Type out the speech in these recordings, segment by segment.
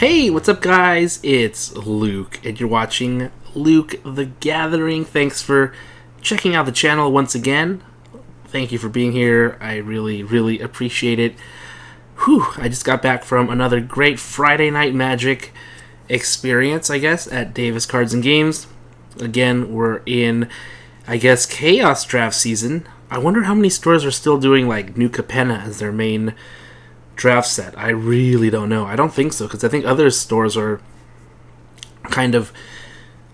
Hey, what's up, guys? It's Luke, and you're watching Luke the Gathering. Thanks for checking out the channel once again. Thank you for being here. I really appreciate it. Whew, I just got back from another great Friday Night Magic experience, I guess, at Davis Cards and Games. Again, we're in, I guess, Chaos Draft season. I wonder how many stores are still doing, like, New Capenna as their main draft set. I really don't know. I don't think so, because I think other stores are kind of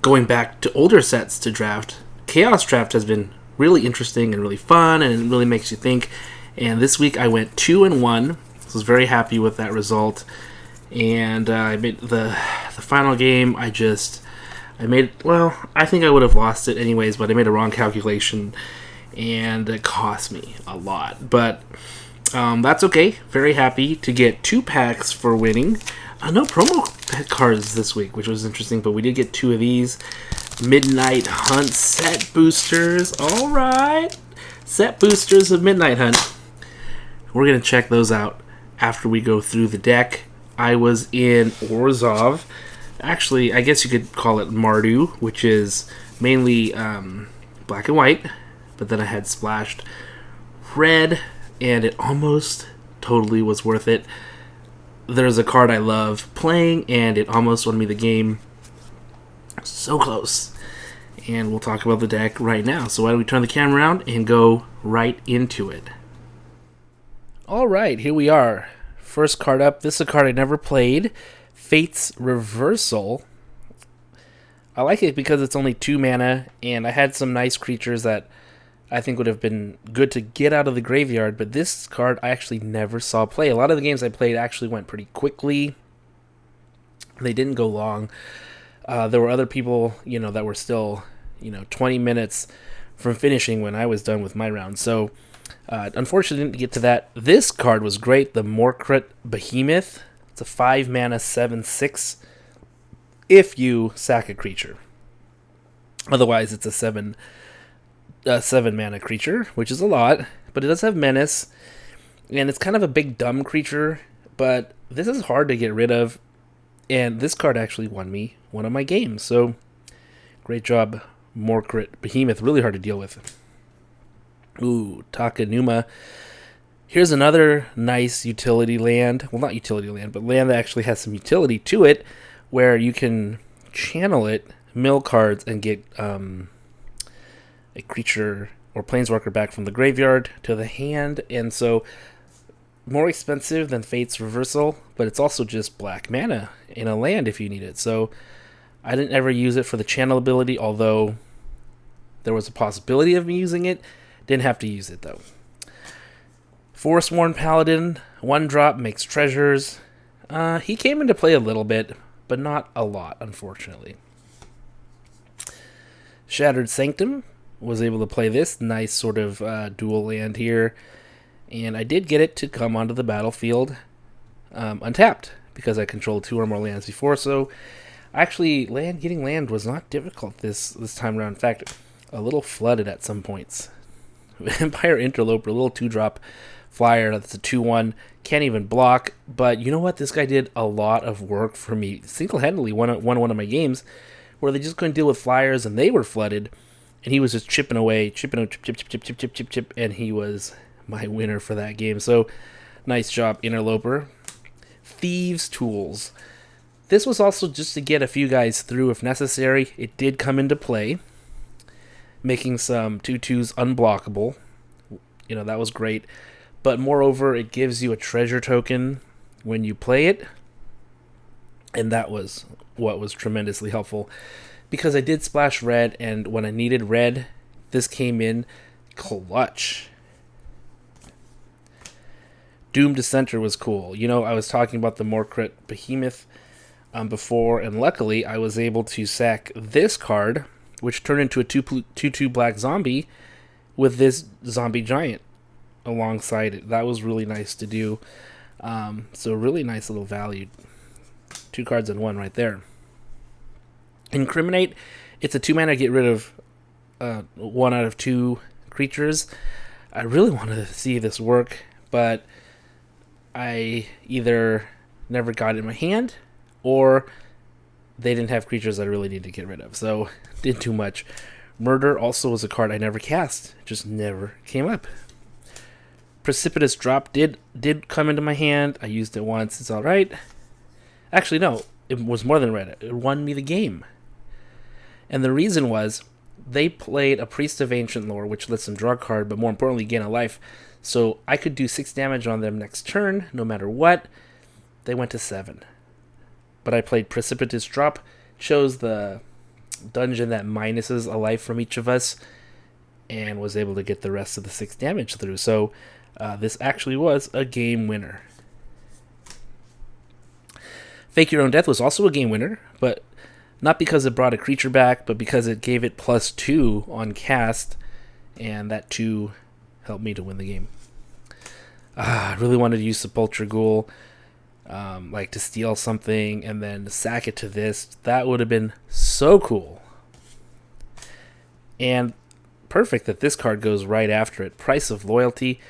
going back to older sets to draft. Chaos Draft has been really interesting and really fun, and it really makes you think. And this week I went 2-1. I was very happy with that result. And I made the final game. I think I would have lost it anyways, but I made a wrong calculation, and it cost me a lot. But that's okay. Very happy to get 2 packs for winning. No promo cards this week, which was interesting, but we did get 2 of these. Midnight Hunt set boosters. Alright. Set boosters of Midnight Hunt. We're going to check those out after we go through the deck. I was in Orzhov. Actually, I guess you could call it Mardu, which is mainly black and white, but then I had splashed red, and it almost totally was worth it. There's a card I love playing, and it almost won me the game. So close. And we'll talk about the deck right now. So why don't we turn the camera around and go right into it. Alright, here we are. First card up. This is a card I never played. Fate's Reversal. I like it because it's only 2 mana, and I had some nice creatures that I think would have been good to get out of the graveyard, but this card I actually never saw play. A lot of the games I played actually went pretty quickly. They didn't go long. There were other people, that were still, 20 minutes from finishing when I was done with my round. So, unfortunately, didn't get to that. This card was great, the Morkrit Behemoth. It's a 5 mana 7/6 if you sack a creature. Otherwise, it's a 7 mana creature, which is a lot, but it does have menace, and it's kind of a big dumb creature, but this is hard to get rid of, and this card actually won me one of my games, so great job, Morkrit Behemoth. Really hard to deal with. Ooh, Takenuma. Here's another nice utility land. Well, not utility land, but land that actually has some utility to it, where you can channel it, mill cards, and get a creature or planeswalker back from the graveyard to the hand. And so more expensive than Fate's Reversal, but it's also just black mana in a land if you need it. So I didn't ever use it for the channel ability, although there was a possibility of me using it. Didn't have to use it though. Forestworn Paladin, 1-drop, makes treasures. He came into play a little bit, but not a lot, unfortunately. Shattered Sanctum. Was able to play this nice sort of dual land here, and I did get it to come onto the battlefield untapped because I controlled 2 or more lands before. So actually, getting land was not difficult this time around. In fact, a little flooded at some points. Vampire Interloper, a little 2-drop flyer. That's a 2/1. Can't even block, but you know what? This guy did a lot of work for me. Single-handedly won one of my games where they just couldn't deal with flyers and they were flooded. And he was just chipping away, chip, and he was my winner for that game. So, nice job, Interloper. Thieves' Tools. This was also just to get a few guys through if necessary. It did come into play, making some 2/2s unblockable. That was great. But moreover, it gives you a treasure token when you play it. And that was what was tremendously helpful. Because I did splash red, and when I needed red, this came in clutch. Doom Dissenter was cool. I was talking about the Morkrit Behemoth before, and luckily I was able to sack this card, which turned into a 2/2 black zombie with this zombie giant alongside it. That was really nice to do. So really nice little value. 2 cards in 1 right there. Incriminate, it's a 2 mana get rid of 1 out of 2 creatures. I really wanted to see this work, but I either never got it in my hand or they didn't have creatures that I really needed to get rid of. So, did too much. Murder also was a card I never cast. It just never came up. Precipitous Drop did come into my hand. I used it once. It's all right. Actually, no. It was more than red. It won me the game. And the reason was they played a Priest of Ancient Lore, which lets them draw a card, but more importantly, gain a life. So I could do 6 damage on them next turn, no matter what. They went to 7. But I played Precipitous Drop, chose the dungeon that minuses a life from each of us, and was able to get the rest of the 6 damage through. So this actually was a game winner. Fake Your Own Death was also a game winner, but not because it brought a creature back, but because it gave it +2 on cast, and that 2 helped me to win the game. I really wanted to use Sepulchre Ghoul, like to steal something and then sack it to this. That would have been so cool. And perfect that this card goes right after it. Price of Loyalty.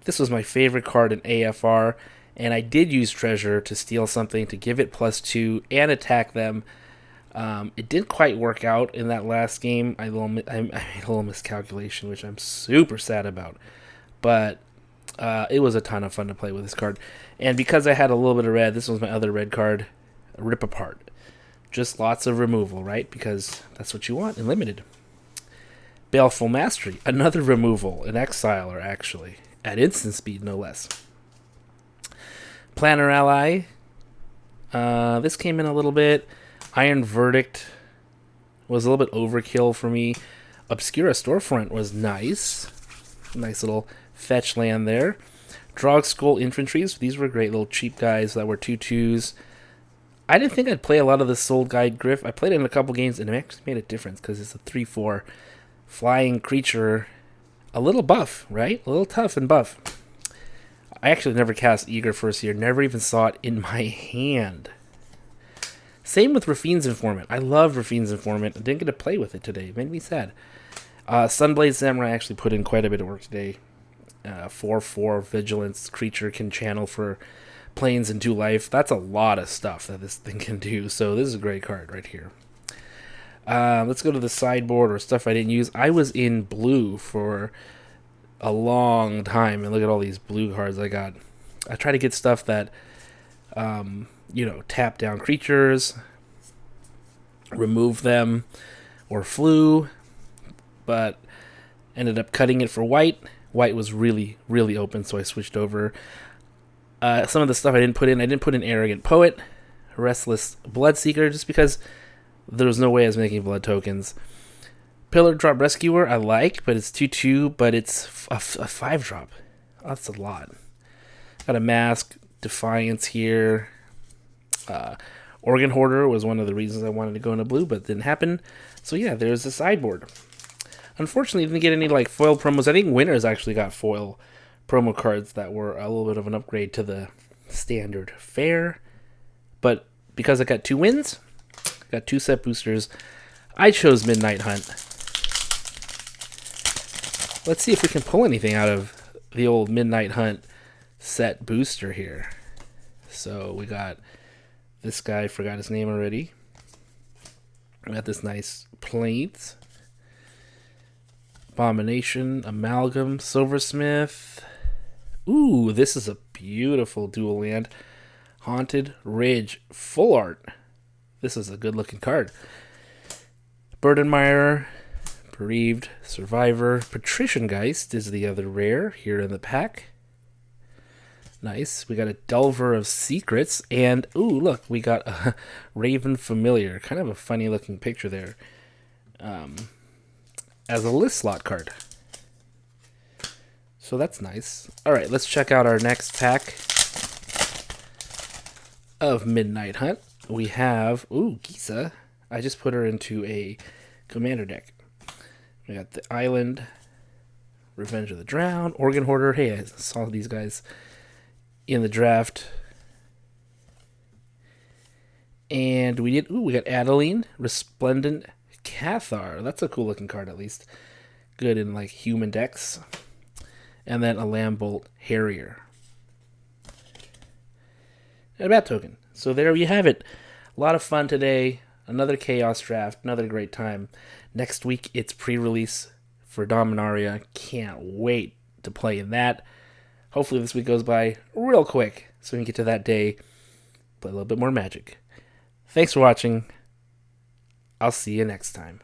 This was my favorite card in AFR, and I did use Treasure to steal something to give it +2 and attack them. It didn't quite work out in that last game. I made a little miscalculation, which I'm super sad about. But it was a ton of fun to play with this card. And because I had a little bit of red, this was my other red card, Rip Apart. Just lots of removal, right? Because that's what you want in Limited. Baleful Mastery, another removal, an Exiler, actually. At instant speed, no less. Planner Ally. This came in a little bit. Iron Verdict was a little bit overkill for me. Obscura Storefront was nice. Nice little fetch land there. Drog Skull Infantries. These were great little cheap guys that were 2/2s. I didn't think I'd play a lot of the Soul Guide Griff. I played it in a couple games, and it actually made a difference because it's a 3/4 flying creature. A little buff, right? A little tough and buff. I actually never cast Eager first year. Never even saw it in my hand. Same with Rafine's Informant. I love Rafine's Informant. I didn't get to play with it today. It made me sad. Sunblade Samurai actually put in quite a bit of work today. 4/4 Vigilance creature can channel for planes and 2 life. That's a lot of stuff that this thing can do. So this is a great card right here. Let's go to the sideboard or stuff I didn't use. I was in blue for a long time, and look at all these blue cards I got. I try to get stuff that, tap down creatures, remove them, or flew, but ended up cutting it for white. White was really, really open, so I switched over. Some of the stuff I didn't put in Arrogant Poet, Restless Bloodseeker, just because there was no way I was making blood tokens. Pillar Drop Rescuer I like, but it's 2/2, but it's a 5-drop. That's a lot. Got a Mask, Defiance here. Organ Hoarder was one of the reasons I wanted to go into blue, but it didn't happen. So yeah, there's the sideboard. Unfortunately, didn't get any foil promos. I think Winners actually got foil promo cards that were a little bit of an upgrade to the standard fare. But because I got 2 wins, got 2 set boosters, I chose Midnight Hunt. Let's see if we can pull anything out of the old Midnight Hunt set booster here. So we got this guy, forgot his name already. We got this nice Plains. Abomination, Amalgam, Silversmith. Ooh, this is a beautiful dual land. Haunted Ridge, full art. This is a good looking card. Burdenmire, Bereaved, Survivor. Patrician Geist is the other rare here in the pack. Nice. We got a Delver of Secrets. And, ooh, look, we got a Raven Familiar. Kind of a funny looking picture there. As a list slot card. So that's nice. Alright, let's check out our next pack of Midnight Hunt. We have, Gisa. I just put her into a commander deck. We got the Island, Revenge of the Drowned, Organ Hoarder. Hey, I saw these guys in the draft. And we got Adeline, Resplendent Cathar. That's a cool looking card, at least. Good in human decks. And then a Lambolt Harrier. And a Bat Token. So there you have it. A lot of fun today. Another Chaos draft. Another great time. Next week, it's pre-release for Dominaria. Can't wait to play in that. Hopefully this week goes by real quick so we can get to that day, play a little bit more Magic. Thanks for watching. I'll see you next time.